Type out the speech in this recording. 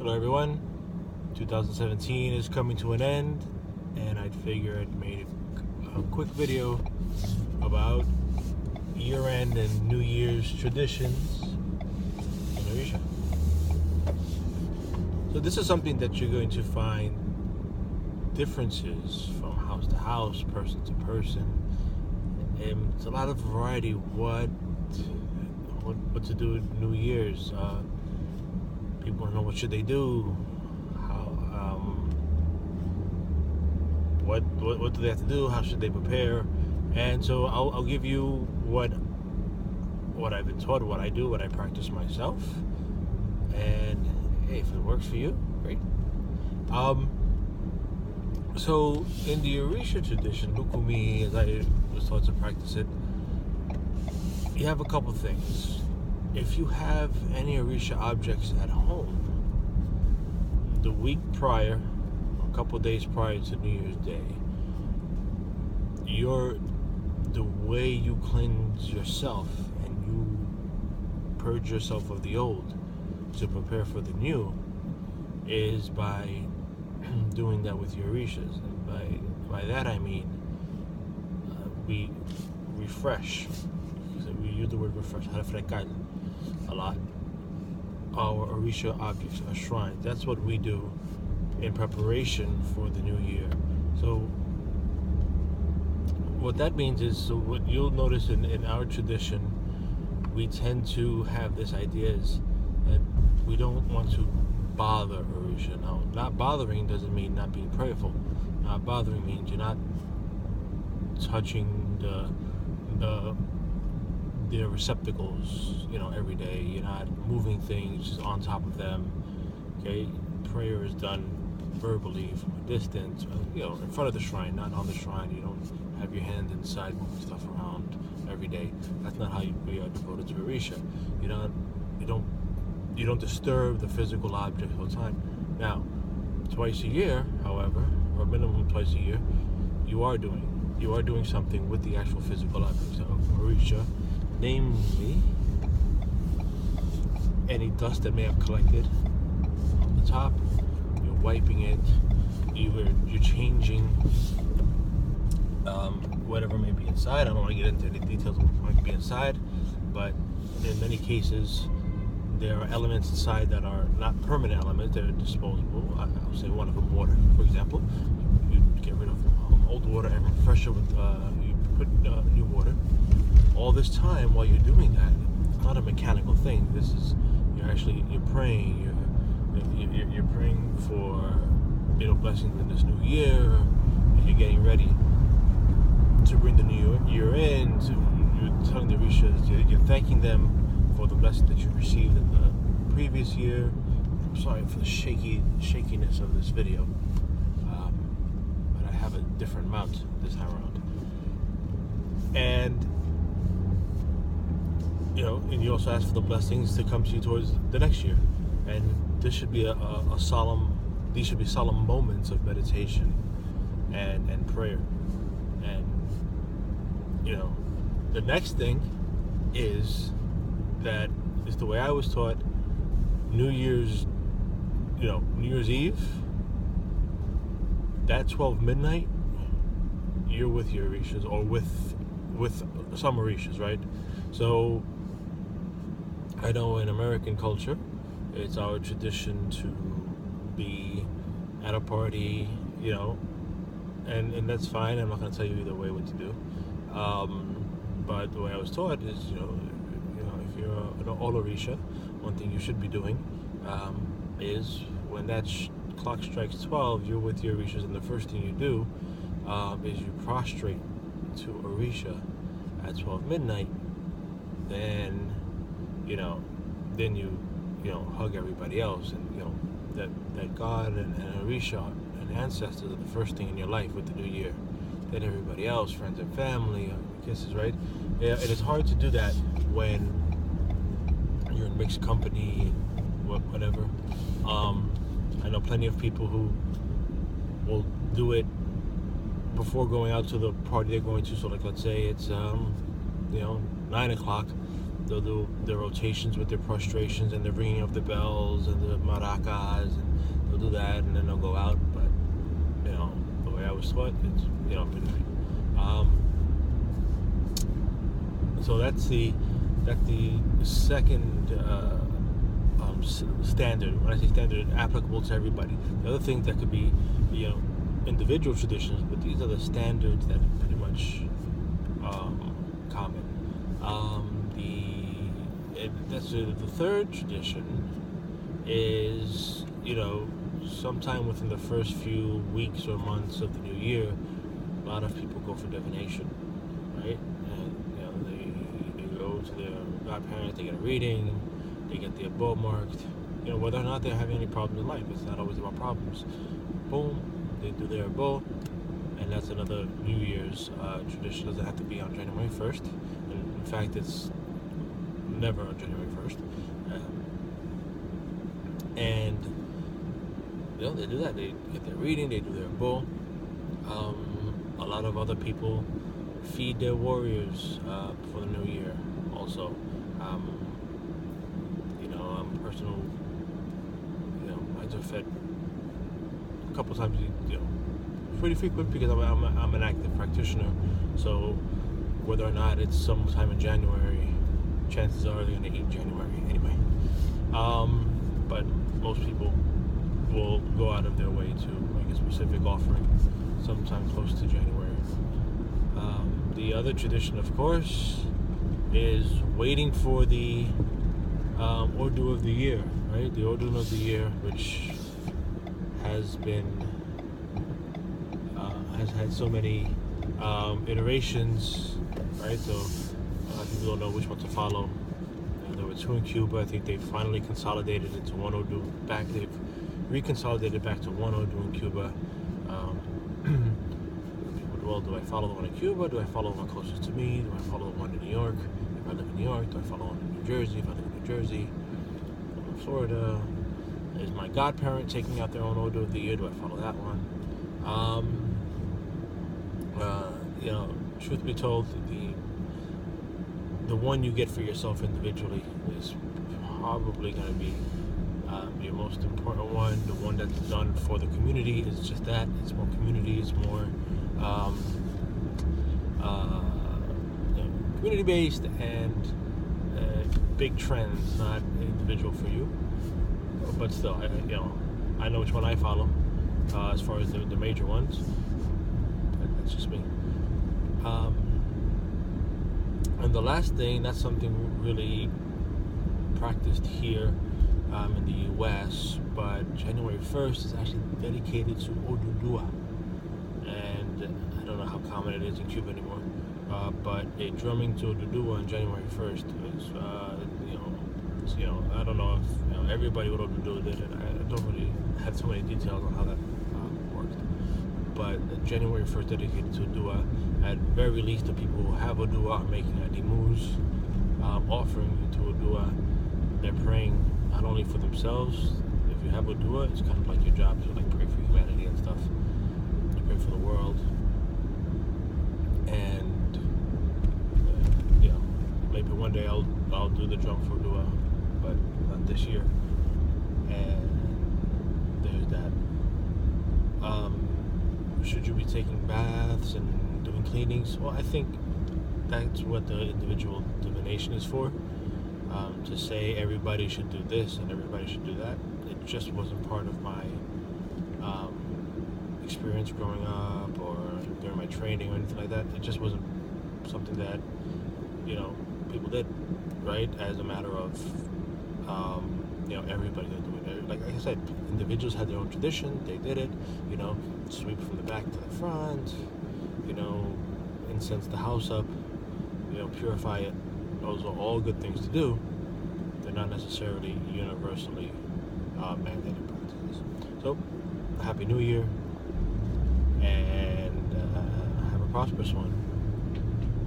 Hello everyone, 2017 is coming to an end, and I'd figure I'd make a quick video about year-end and New Year's traditions in Arisha. So this is something that you're going to find differences from house to house, person to person, and it's a lot of variety what to do with New Year's. People want to know what should they do, how what do they have to do, how should they prepare, and so I'll give you what I've been taught, what I do, what I practice myself, and hey, if it works for you, great. So in the Orisha tradition, Lukumi, as I was taught to practice it, you have a couple things. If you have any Orisha objects at home, the week prior, a couple days prior to New Year's Day, the way you cleanse yourself and you purge yourself of the old to prepare for the new is by doing that with your Orishas. And by that I mean we refresh. We use the word refresh, a lot. Our Orisha objects, our shrines. That's what we do in preparation for the new year. So what that means is, so what you'll notice in our tradition, we tend to have this idea is that we don't want to bother Orisha. Now, not bothering doesn't mean not being prayerful. Not bothering means you're not touching their receptacles, every day. You're not moving things just on top of them. Okay, prayer is done verbally from a distance, in front of the shrine, not on the shrine. You don't have your hand inside moving stuff around every day. That's not how we are devoted to Orisha. You don't disturb the physical object all the time. Now, twice a year, however, or minimum twice a year, you are doing something with the actual physical objects of Orisha, namely any dust that may have collected on the top. You're wiping it. You're changing whatever may be inside. I don't want to get into any details of what might be inside, but in many cases there are elements inside that are not permanent elements, they're disposable. I'll say one of them, water, for example. You get rid of old water and refresh it with, you put new water. All this time while you're doing that, it's not a mechanical thing. This is, you're praying, you're praying for, blessings in this new year, and you're getting ready to bring the new year in, you're telling the Orishas, you're thanking them for the blessing that you received in the previous year. I'm sorry for the shakiness of this video, but I have a different mount this time around. And and you also ask for the blessings to come to you towards the next year. And this should be these should be solemn moments of meditation and prayer. And the next thing is the way I was taught. New Year's Eve, that 12 midnight, you're with your Orishas, or with some Orishas, right? So I know in American culture, it's our tradition to be at a party, and that's fine. I'm not going to tell you either way what to do. But the way I was taught is, if you're an all Orisha, one thing you should be doing is when that clock strikes 12, you're with your Orishas, and the first thing you do is you prostrate to Orisha at 12 midnight. Then you hug everybody else, and that God and Orisha and ancestors are the first thing in your life with the new year. Then everybody else, friends and family, kisses, right? Yeah, and it's hard to do that when you're in mixed company, whatever. I know plenty of people who will do it before going out to the party they're going to. So, like, let's say it's 9 o'clock. They'll do their rotations with their prostrations and the ringing of the bells and the maracas, and they'll do that, and then they'll go out. But the way I was taught, it's midnight. So that's the second standard. When I say standard, applicable to everybody. The other things that could be individual traditions, but these are the standards that are pretty much common. The third tradition is sometime within the first few weeks or months of the new year, a lot of people go for divination, right? And they go to their godparents, they get a reading, they get their bow marked. Whether or not they're having any problems in life, it's not always about problems. Boom, they do their bow, and that's another New Year's tradition. It doesn't have to be on January 1st. And in fact, it's never on January 1st. And they do that. They get their reading, they do their bow. A lot of other people feed their warriors for the new year also. I'm personal, I just fed a couple times, pretty frequent, because I'm an active practitioner. So whether or not it's sometime in January, chances are they're going to eat in January anyway. But most people will go out of their way to make a specific offering sometime close to January. The other tradition, of course, is waiting for the Ordo of the year, right? The Ordo of the year, which has had so many iterations, right? So people don't know which one to follow. There were two in Cuba. I think they finally consolidated into one Ordo back. They've reconsolidated back to one Ordo in Cuba. Well, do I follow the one in Cuba? Do I follow the one closest to me? Do I follow the one in New York? If I live in New York, do I follow the one in New Jersey? If I live in New Jersey, in Florida, is my godparent taking out their own Ordo of the year? Do I follow that one? Truth be told, the one you get for yourself individually is probably going to be your most important one. The one that's done for the community is just that. It's more community. It's more community-based and big trends, not individual for you. But still, I know which one I follow as far as the major ones. That's just me. And the last thing, that's something really practiced here in the U.S., but January 1st is actually dedicated to Odudua. And I don't know how common it is in Cuba anymore, but a drumming to Odudua on January 1st is, I don't know if everybody would Odudua did it. I don't really have so many details on how that worked. But January 1st dedicated to Odua. At very least, the people who have Odua are making adimus, offering to Odua. They're praying not only for themselves. If you have Odua, it's kind of like your job to pray for humanity and stuff, to pray for the world. And maybe one day I'll do the drum for Odua, but not this year. And there's that. Should you be taking baths and doing cleanings? Well, I think that's what the individual divination is for. To say everybody should do this and everybody should do that. It just wasn't part of my experience growing up or during my training or anything like that. It just wasn't something that people did, right? As a matter of everybody that do it. Like I said, individuals had their own tradition. They did it. Sweep from the back to the front. Incense the house up. Purify it. Those are all good things to do. They're not necessarily universally mandated practices. So, Happy New Year, and have a prosperous one.